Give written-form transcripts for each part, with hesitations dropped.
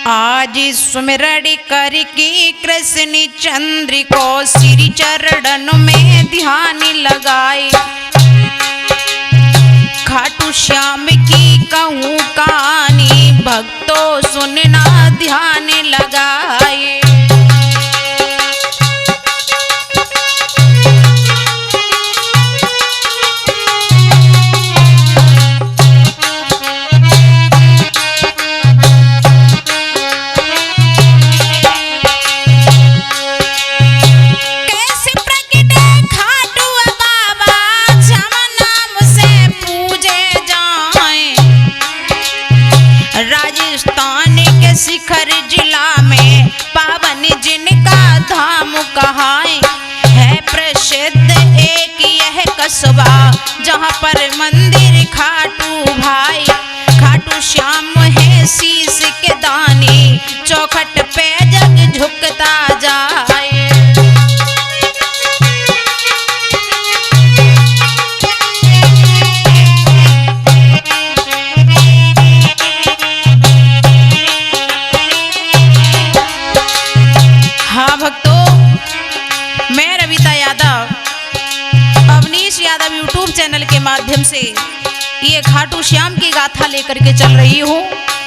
आज सुमिरन करके कृष्ण चंद्र को श्री चरणों में ध्यान लगाए। खाटू श्याम की कहूँ कहानी भक्तों सुनना ध्यान लगाए। शिखर जिला में पावन जिनका धाम कहाए है प्रसिद्ध एक यह कस्बा जहाँ पर मंदिर खाटू भाई। खाटू श्याम है शीश के दानी चौखट पे जग झुकता जाए। यूट्यूब चैनल के माध्यम से ये खाटू श्याम की गाथा लेकर के चल रही हूँ।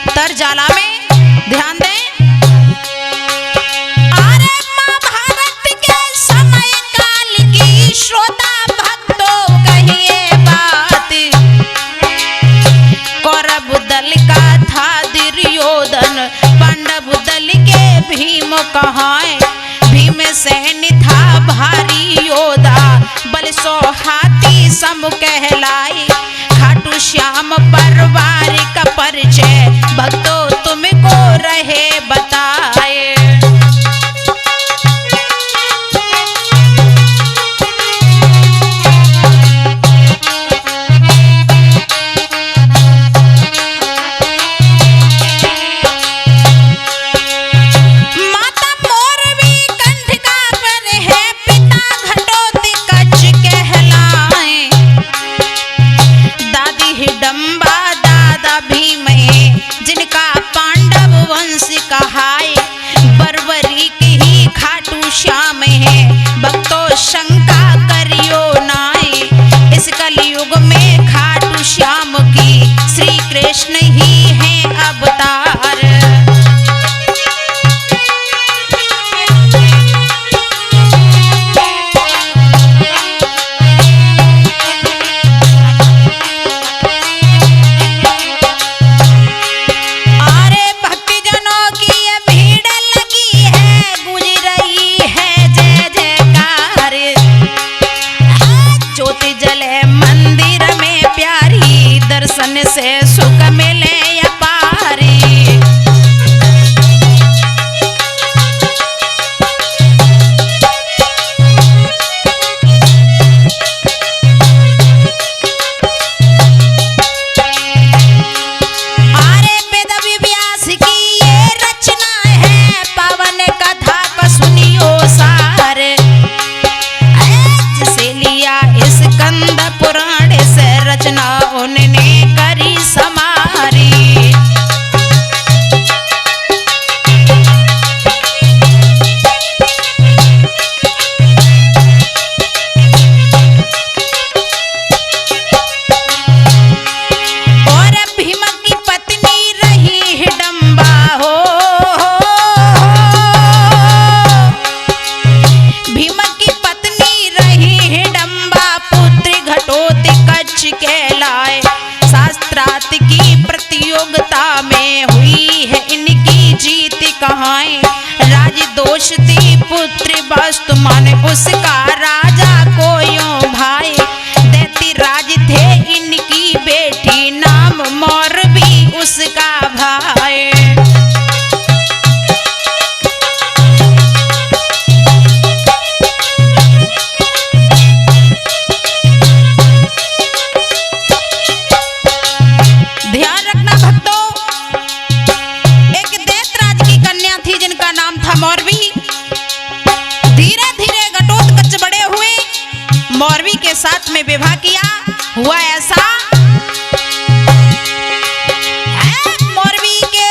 तरजाला में ध्यान दें। अरे महाभारत के समय काल की श्रोता भक्तों कहिए बात। कौरव दल का था दुर्योधन पांडव दल के भीम कहाए। भीम सैन था भारी योद्धा बल सो हाथी सम कहलाए। खाटू श्याम परिवार का परिचय भक्तों तुमको रहे बताए। श्याम है भक्तों शंका करियो नाई। इस कलयुग में खाटू श्याम की श्री कृष्ण ही है अवतार। दर्शन से सुख मिले अपारी। अरे वेदव्यास व्यास की ये रचना है पावन कथा को सुनियो सारे। जिसे लिया इस कंद पुराण से रचना उन्होंने करी समारी। और भीम की पत्नी रही हिडम्बा हो। भीम की पत्नी रही हिडम्बा पुत्र घटोत्कच कच्छ कहलाए। शास्त्रार्थ की प्रतियोगिता में हुई है इनकी जीत कहाए। राज दोष थी पुत्र वस्तु माने उसका राजा को यों भाई। दैत्य राज थे इनकी बेटी नाम मौरवी उसका भाई। मौरवी के साथ में विवाह किया। हुआ ऐसा मौरवी के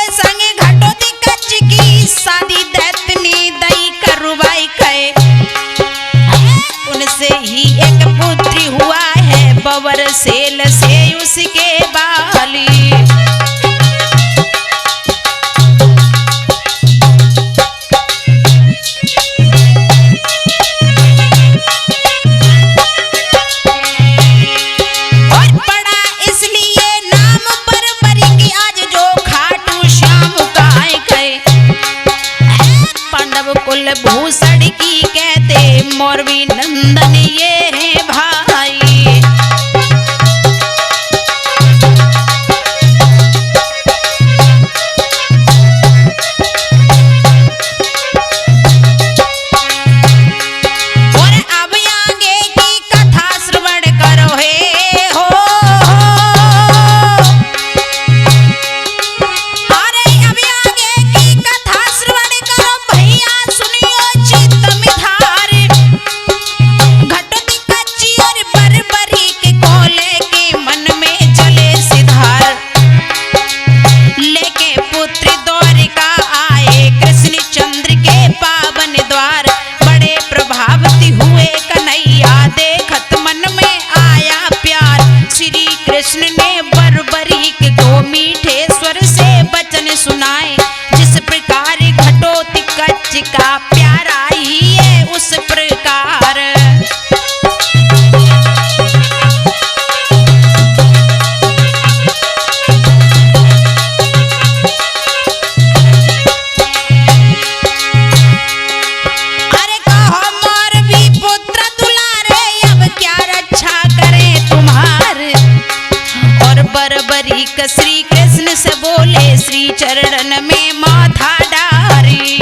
भूषण की कहते मोरवी नंदन ये है भाई। कृष्ण ने बर्बरीक को मीठे स्वर से वचन सुनाए, जिस प्रकार घटोत्कच का प्यारा ही है उस प्रकार। अरे कहो मोर भी पुत्र दुलारे, अब क्या रक्षा करें तुम्हारे। और बर्बरीक श्री कृष्ण से बोले, श्री चरणन में माथा डारी।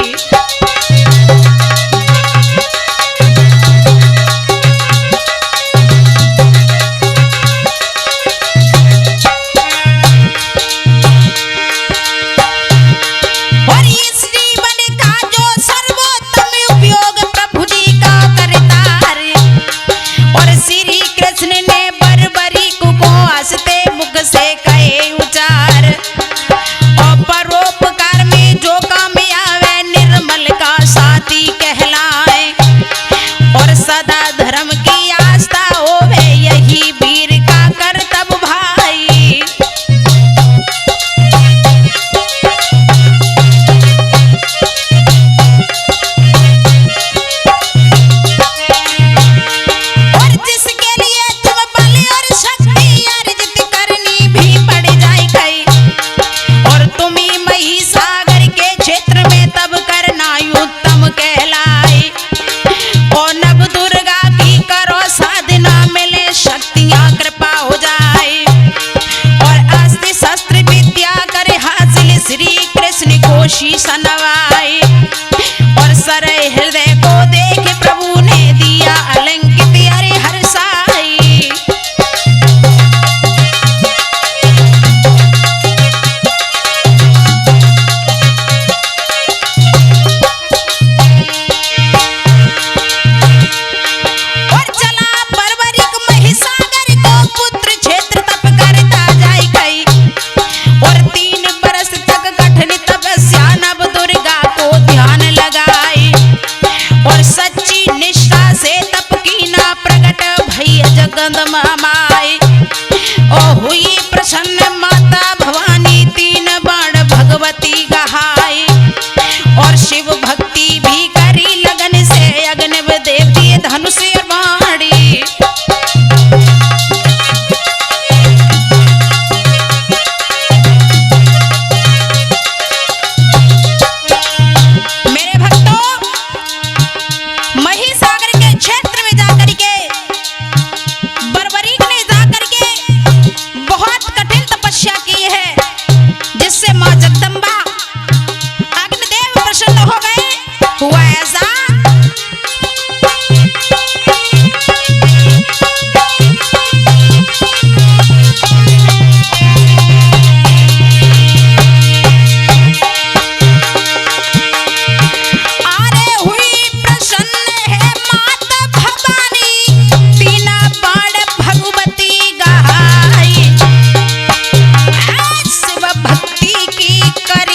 और इस जीवन का जो सर्वोत्तम उपयोग प्रभु जी का करता रे। और श्री कृष्ण ने बर्बरीक को हंसते मुख से कहे उचार, और परोपकार में जो काम आवे निर्मल का साथी कहलाए। और सदा धर्म की आस्था होवे यही वीर का कर्तव्य भाई। और जिसके लिए तुम बल और शक्ति अर्जित करनी भी पड़ जाए कई। और तुम्ही महिसागर के क्षेत्र में तब करना उत्तम कहलाए। और नव दुर्गा की करो साधना, मिले शक्तियां कृपा हो जाए। और अस्त्र शस्त्र विद्या करे हासिल, श्री कृष्ण को शीश नवाए। और सरय हृदय को देख प्रभु ने दिया अलंकित अरे हर्षाई। और चला बर्बरीक महिसागर को पुत्र क्षेत्र तप करता जाय कई। और 3 बरस तक कठिन तपस्या नव दुर्गा को ध्यान लगाए। और सच्ची निष्ठा से तप की ना प्रकट भई जगदम्बा माई। और हुई प्रसन्न माता भवानी, 3 बाण भगवती गहाई। और शिव भक्ति भी करी लगन से, अग्निव देव दिए धनुष और बाणी। मेरे भक्तों, महिसागर के क्षेत्र में जाकर के बर्बरीक ने जाकर के बहुत कठिन तपस्या की है, जिससे मां जगदम्बा अग्निदेव प्रसन्न हो गए। हुआ ऐसा आरे हुई प्रसन्न है माता भवानी, 3 बाण भगवती गहाई। शिव भक्ति की कर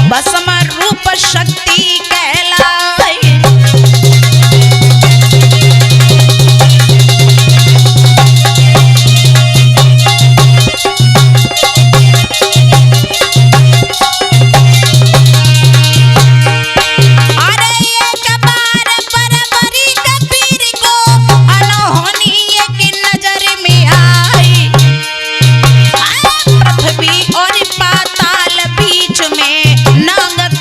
भस्म रूप शक्ति कहलाए। अरे एक बार बराबरी कबीर को अनहोनी एक नजर में आई। पृथ्वी और पाताल बीच में नाग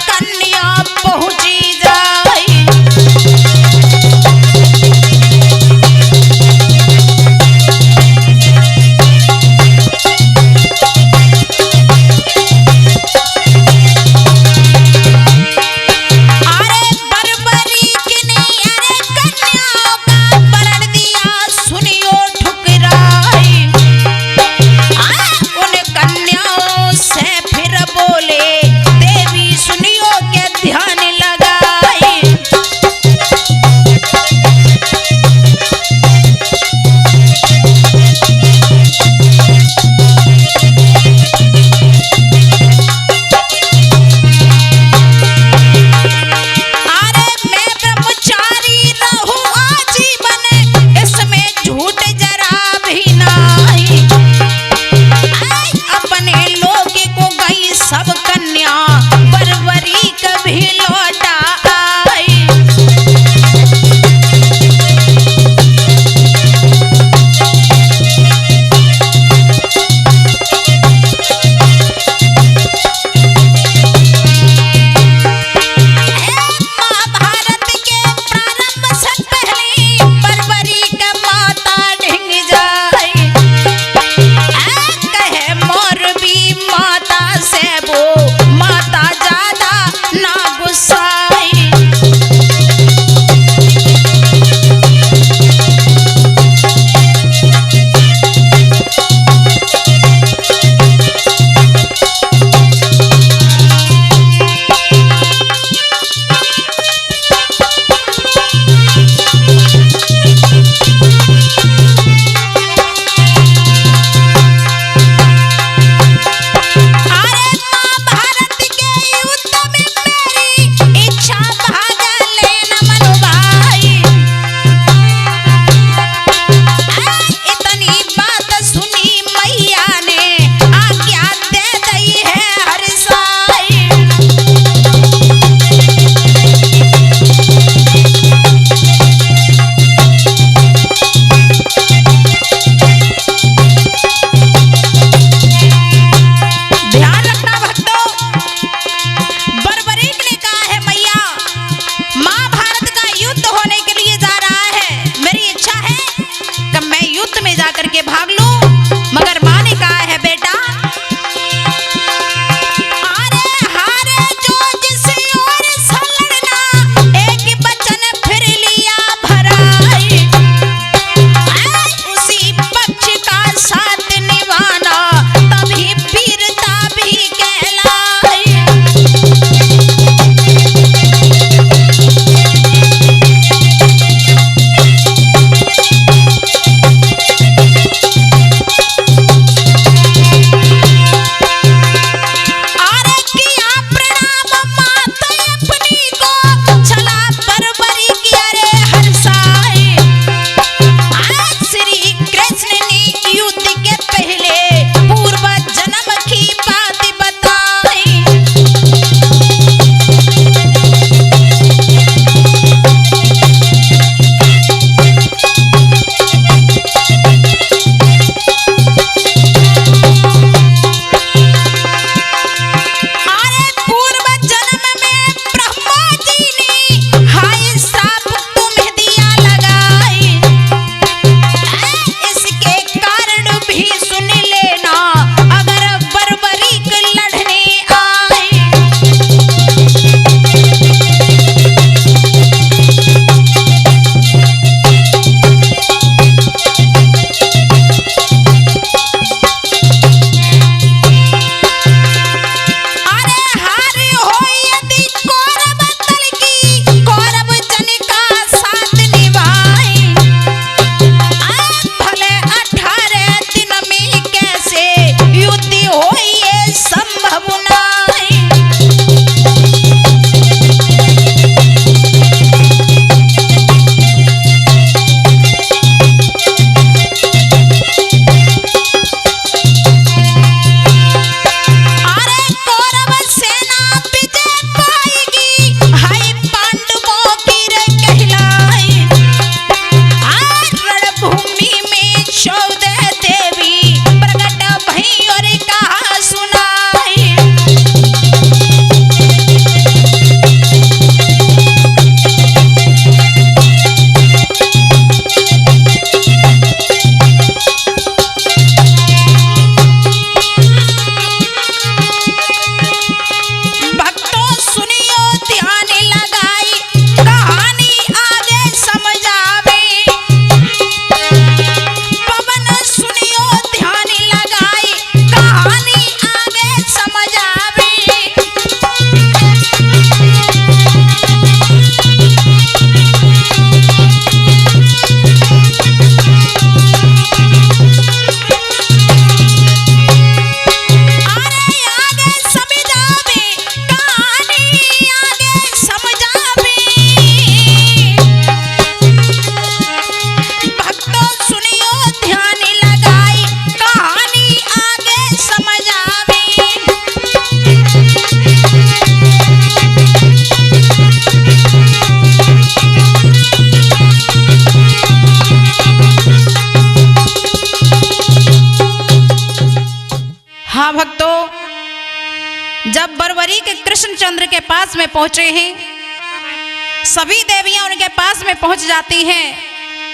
पास में पहुंचे हैं। सभी देवियां उनके पास में पहुंच जाती हैं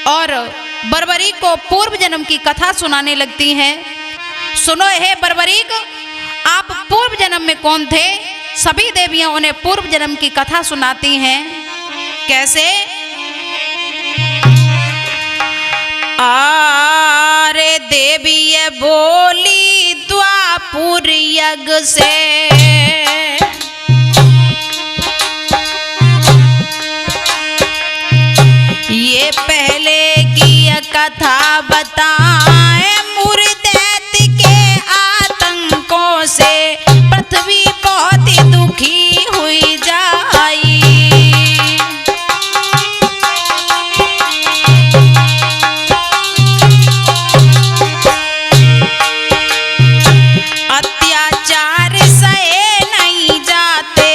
और बर्बरी को पूर्व जन्म की कथा सुनाने लगती हैं। सुनो हे बर्बरीक, आप पूर्व जन्म में कौन थे? सभी देवियां उन्हें पूर्व जन्म की कथा सुनाती हैं। कैसे? आरे देवी ये बोली द्वापुर यज्ञ से, ये पहले की कथा बताए मुर्दैत्य के आतंकों से पृथ्वी बहुत ही दुखी हुई जाई। अत्याचार सहे नहीं जाते,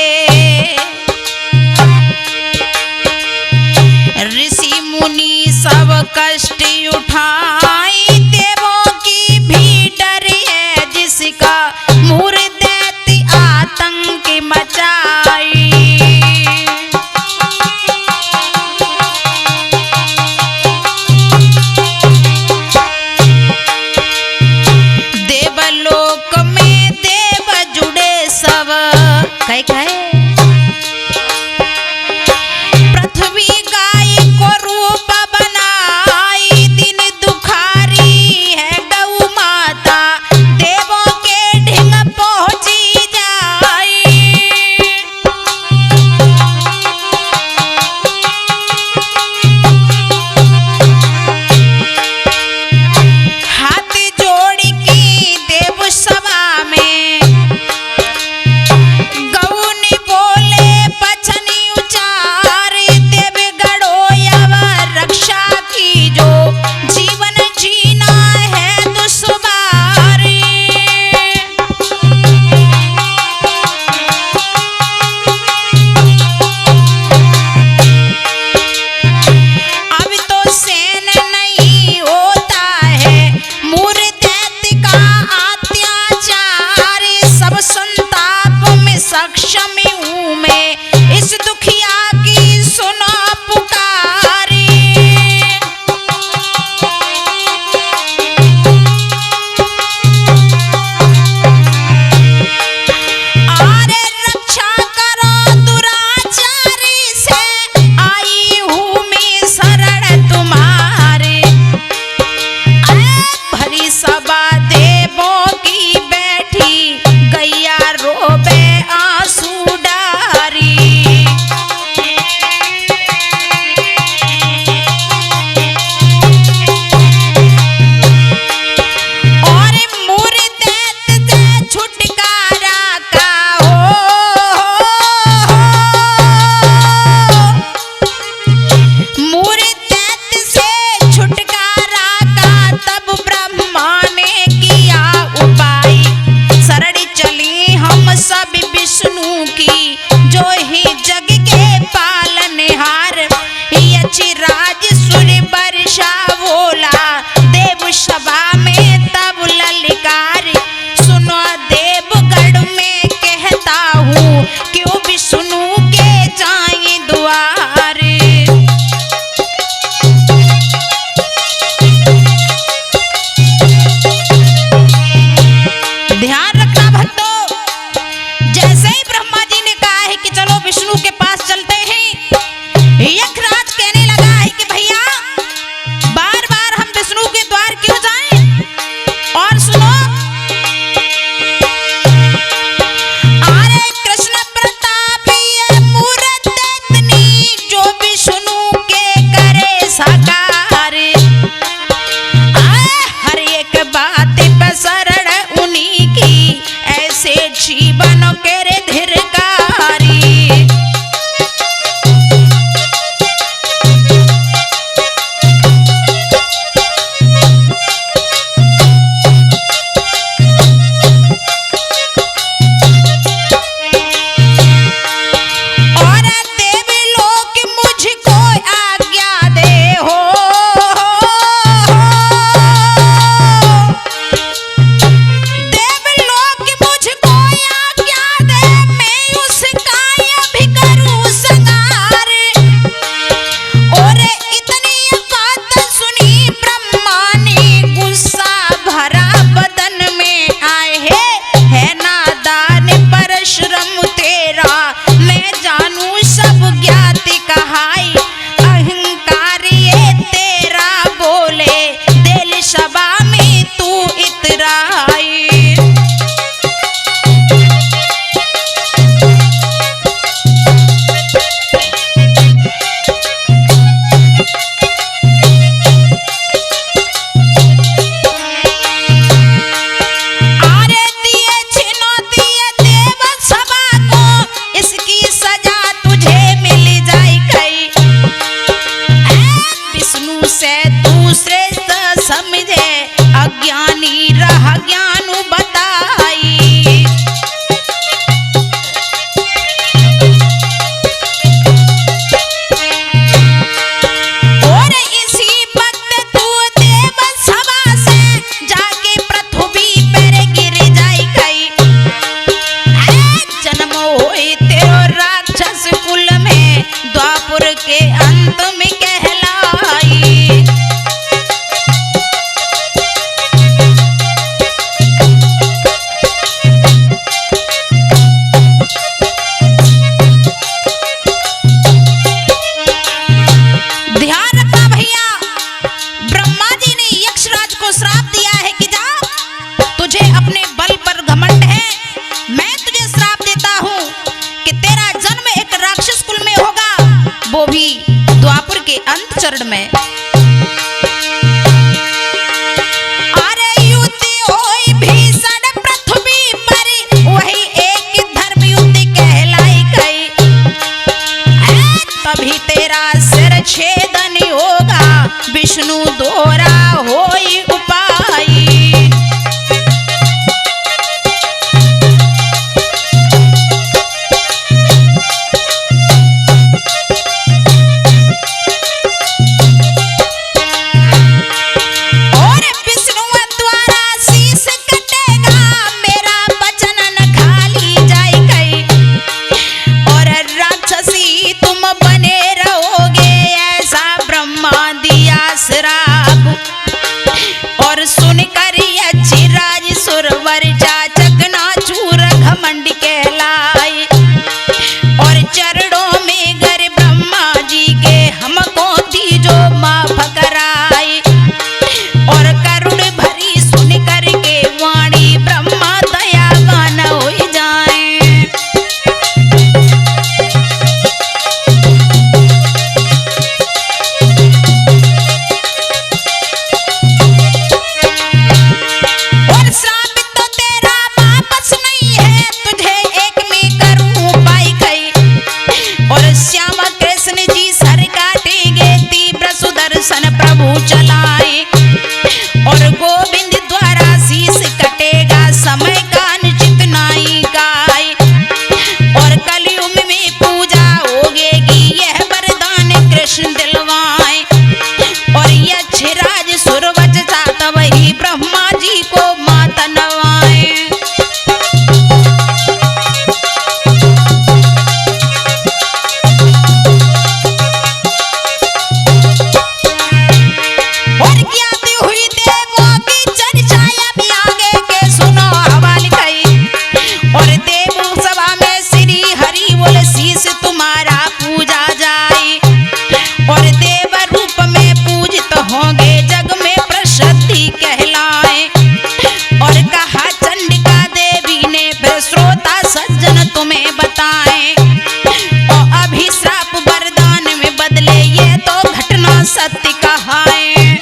ऋषि मुनि सब कष्ट उठाई, देवों की भी डर है जिसका मुर्दैत्य आतंक मचाई। देवलोक में देव जुड़े सब, कहे पृथ्वी गाय को रूप बनाई, दिन दुखारी है गौ माता, देवों के ढिंग पहुंची जाई। हाथ जोड़ की देव सभा में गौ ने बोले पछनी उचार, देव गढ़ो यव रक्षा की जो जीवन जीना है दुश्वार। अब तो सहन नहीं होता है मुर्दैत्य का अत्याचार, सब संताप में सक्षम हूँ मैं, इस दुखिया की सुनो पुकारी। आरे रक्षा करो दुराचारी से, आई हूँ मैं शरण तुम्हारे। भरी सभा देवों की बैठी, गैया रोबे आंसू डारी। और मुर्दैत्य से छुटकारा का मुर्दैत्य से छुटकारा का तब ब्रह्मा ने किया उपाय, शरण चली हम सब विष्णु की, जो ही जग के पालनहार। यक्षराज सूर्य वर्षा बोला देव सभा में तब ललकार, सुनो देवगढ़ में कहता हूँ, क्यों विष्णु के जाए द्वार। ध्यान रखना भक्तों, जैसे ही ब्रह्मा जी ने कहा है कि चलो विष्णु के पास चलते हैं, यक्षराज कहने लगा है कि भैया बार बार हम विष्णु के द्वार क्यों जाएं? और सुनो, अरे कृष्ण प्रताप ये मुर्दैत्य जो विष्णु के करे साकार, हर एक बात पे शरण उन्हीं की, ऐसे जीवन के रे धीरकारी। वो भी द्वापर के अंत चरण में। अरे युद्धि होई भीषण पृथ्वी पर, वही एक धर्म युद्ध कहलाई गई। तभी तेरा सिर छेदन होगा, विष्णु दोहरा होई उपाय। चलाए और गोविंद द्वारा शीश कटेगा, समय का निश्चित नाई गाय। और कलयुग में पूजा होगी, यह वरदान कृष्ण दिलवाए। और यक्षराज सुरवच चाहता वही ब्रह्मा जी को माता नवाए। तुम्हें बताएं और अभिश्राप वरदान में बदले, ये तो घटना सत्य कहाएं।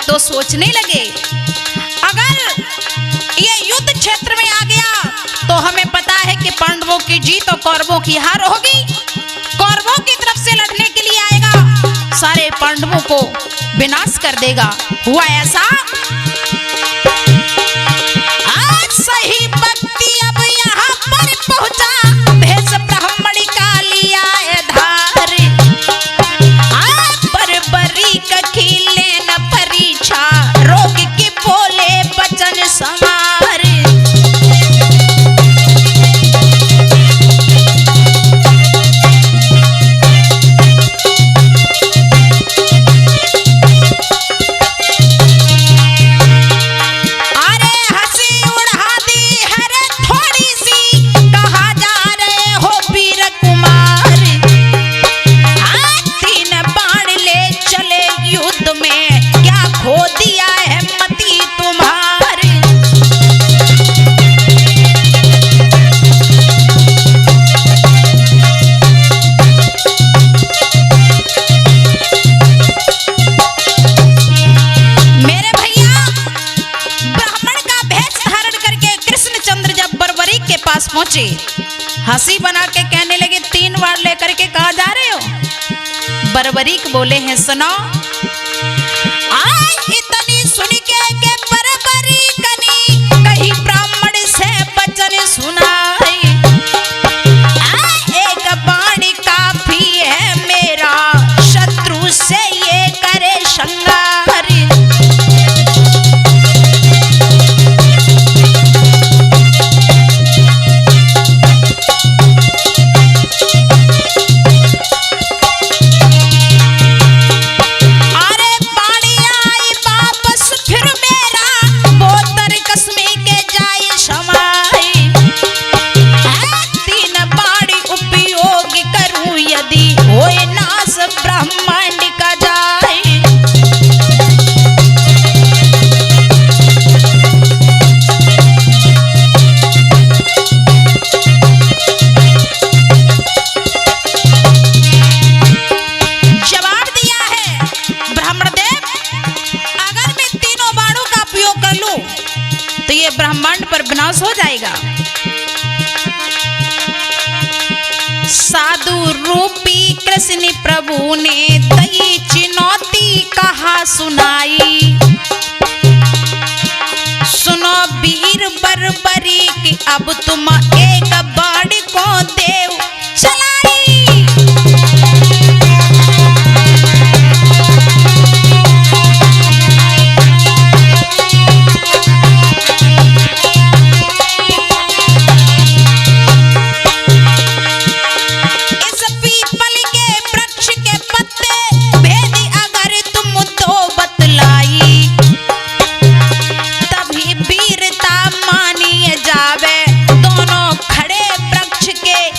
तो सोचने लगे, अगर ये युद्ध क्षेत्र में आ गया तो हमें पता है कि पांडवों की जीत और कौरवों की हार होगी। कौरवों की तरफ से लड़ने के लिए आएगा, सारे पांडवों को विनाश कर देगा। हुआ ऐसा, आज सही भक्ति अब यहाँ पर पहुंचा, भेष ब्राह्मण का लिया है धार। बर्बरी का खिले न परीक्षा, रोग के बोले बचन समार। पहुंचे, हंसी बना के कहने लगे, 3 बार लेकर के कहा जा रहे हो? बर्बरीक बोले हैं, सुनो, आज इतनी सुन के बर्बरीकनी कहीं ब्राह्मण से बचन सुनाई। एक बाणी काफी है मेरा, शत्रु से ये करे संगार। ब्रह्मांड पर विनाश हो जाएगा। साधु रूपी कृष्ण प्रभु ने दई चुनौती कहा सुनाई। सुनो वीर बर्बरीक, अब तुम एक बाण को देव चलाई। के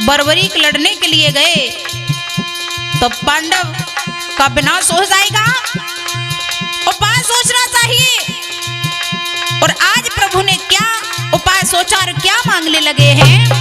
बर्बरीक लड़ने के लिए गए तो पांडव का विनाश हो जाएगा। उपाय सोचना चाहिए। और आज प्रभु ने क्या उपाय सोचा और क्या मांगने लगे हैं?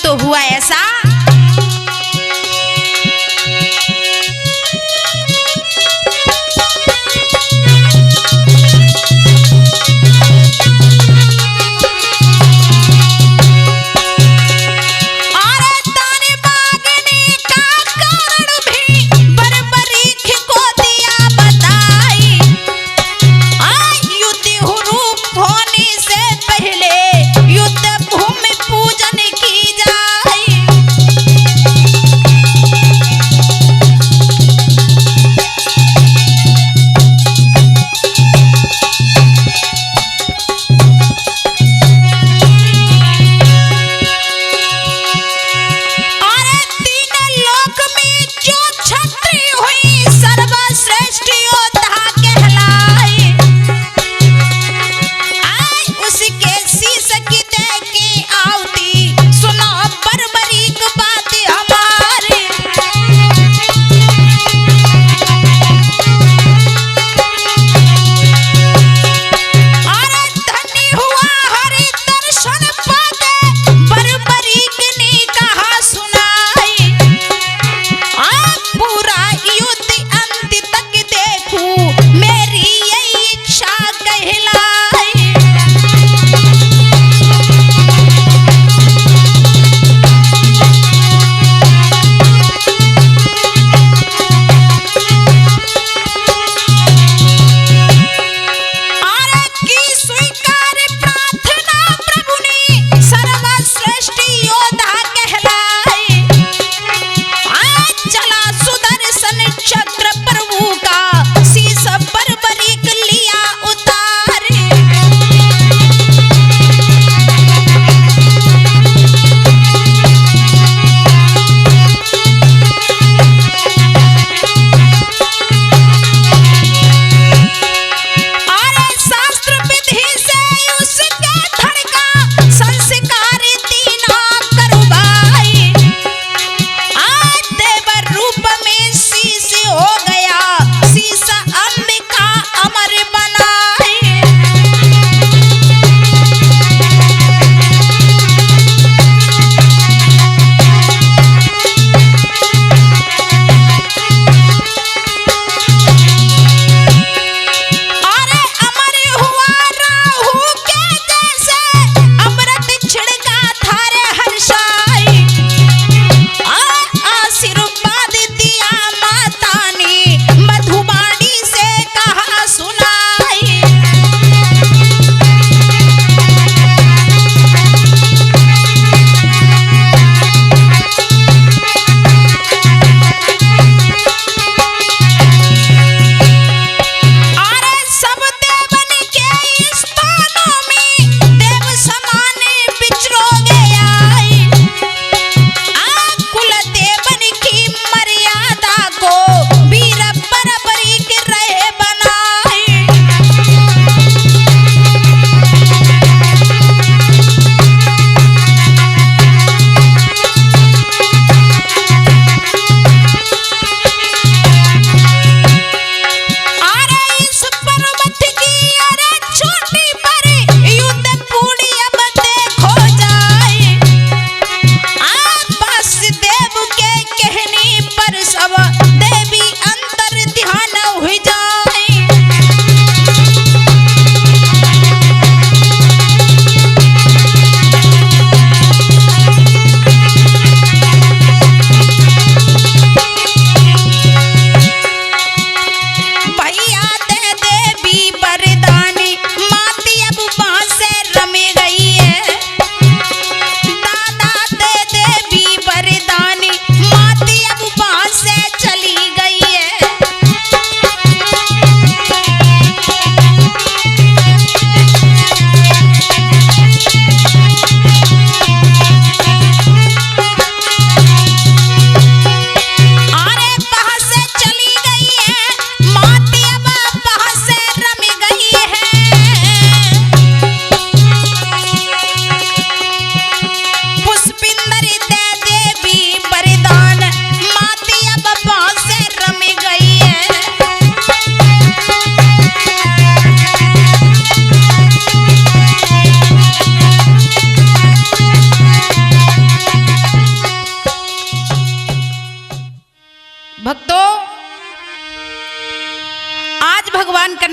तो हुआ ऐसा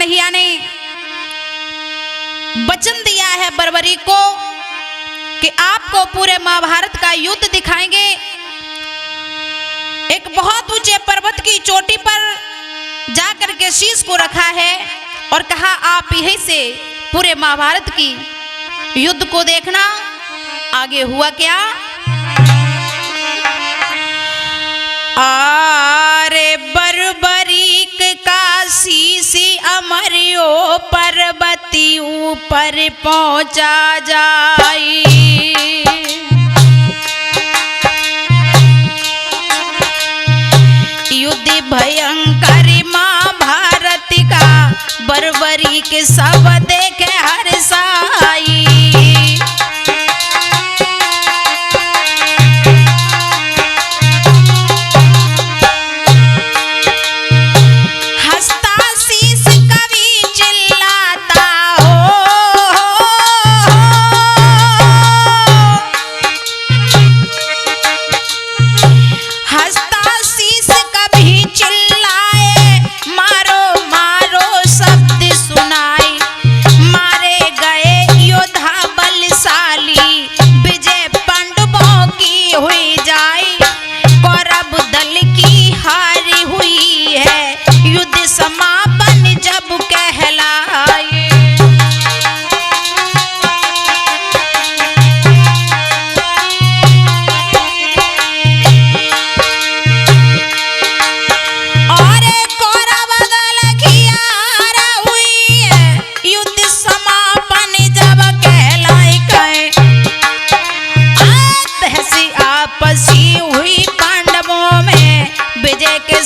कन्हैया ने वचन दिया है बर्बरी को कि आपको पूरे महाभारत का युद्ध दिखाएंगे। एक बहुत ऊंचे पर्वत की चोटी पर जाकर के शीश को रखा है और कहा आप यहीं से पूरे महाभारत की युद्ध को देखना। आगे हुआ क्या? आरे बर्बरीक का शीश अमरियो पर्वती ऊपर पहुंचा जाई। युद्ध भयंकर महाभारत का बर्बरीक सब देखे हर्षाई।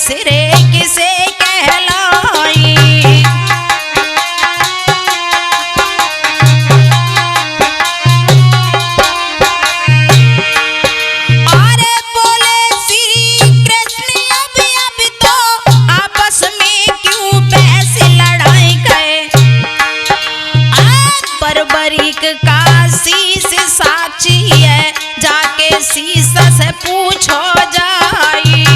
सिरे किसे कहलाई। अरे बोले श्री कृष्ण अभी तो आपस में क्यों पैसे लड़ाई गए। बर्बरीक का शीश साक्षी है, जाके शीश से पूछो जाई।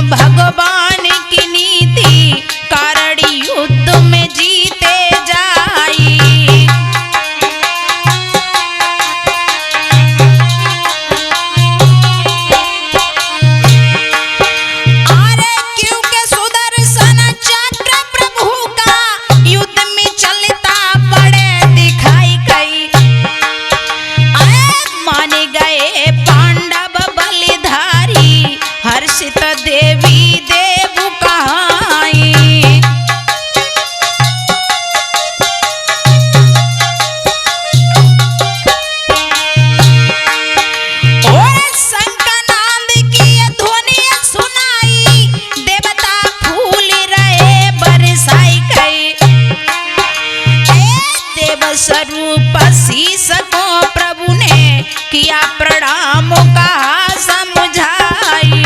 भगवान की नीति कारण युद्ध में जीते जाई। अरे क्योंकि सुदर्शन चक्र प्रभु का युद्ध में चलता बड़े दिखाई गई। माने गए पांडव बलिधारी, हर्षित देवी देव कहाई। और शंखनाद की ध्वनि सुनाई, देवता फूल रहे बरसाई गई। देव स्वरूप शीश को प्रभु ने किया प्रणाम कहा समझाई।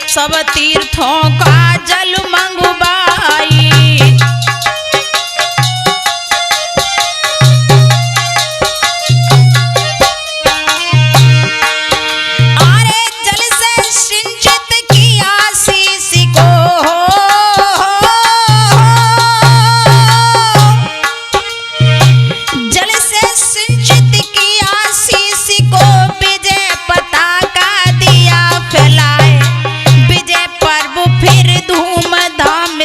सब तीर्थों का जल मंगवाई। अरे जल से सिंचित किया शीश को, जल से सिंचित किया शीश को, विजय पताका दिया फैलाए। विजय पर्व फिर धूमधाम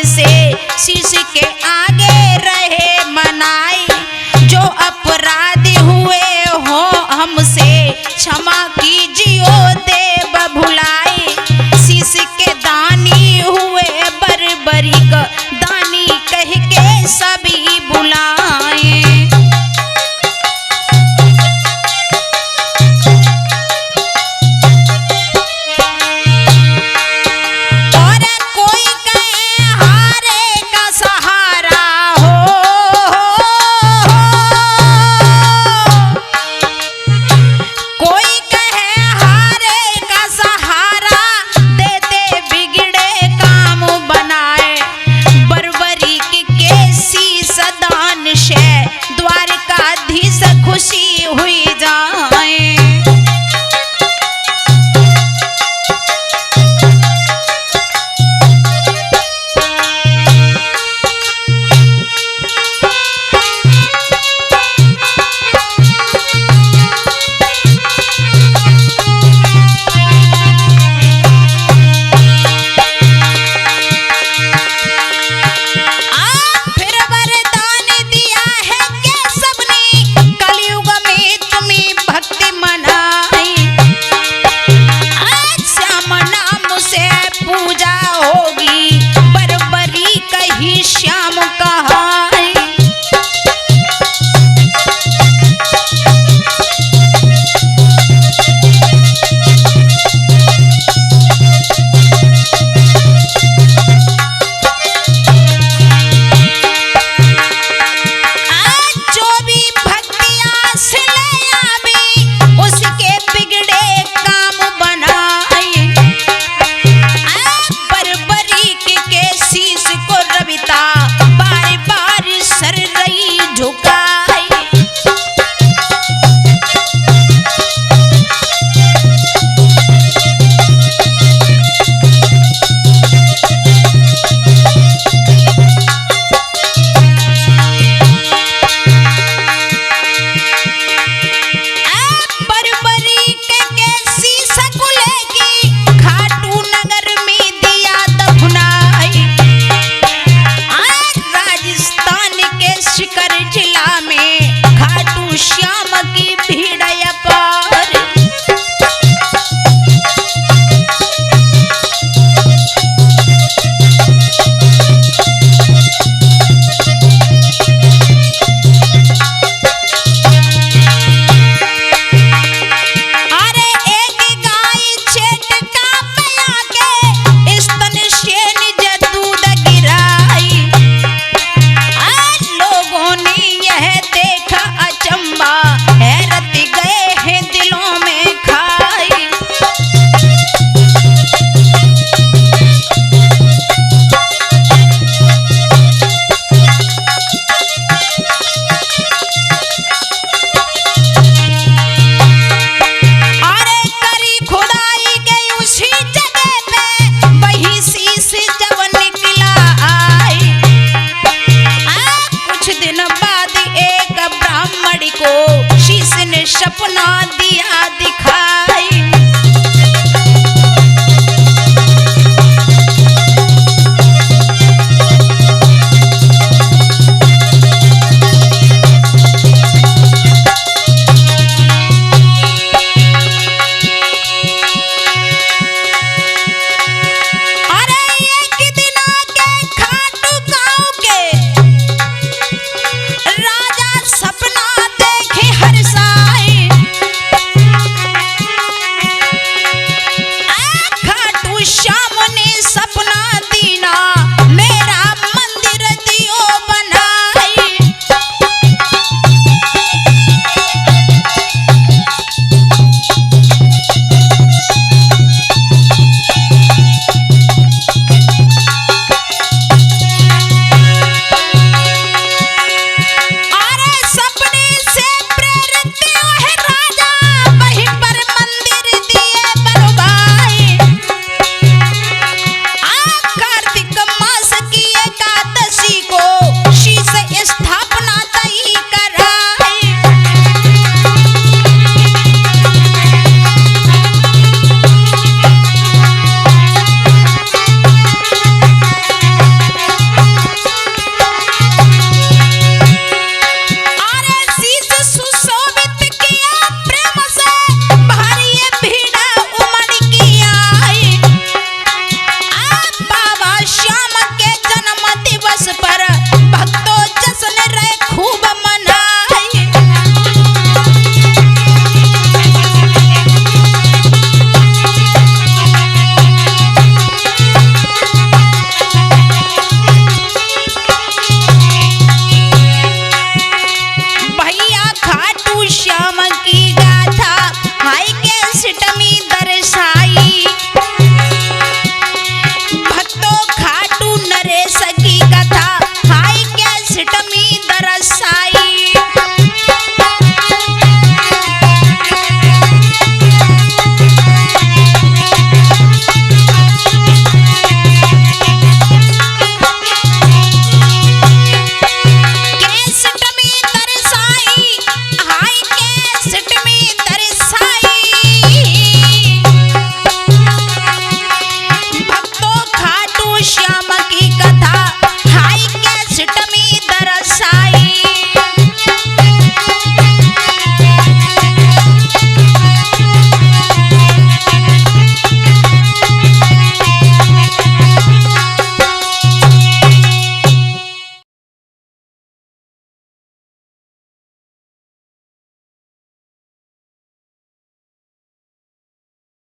सपना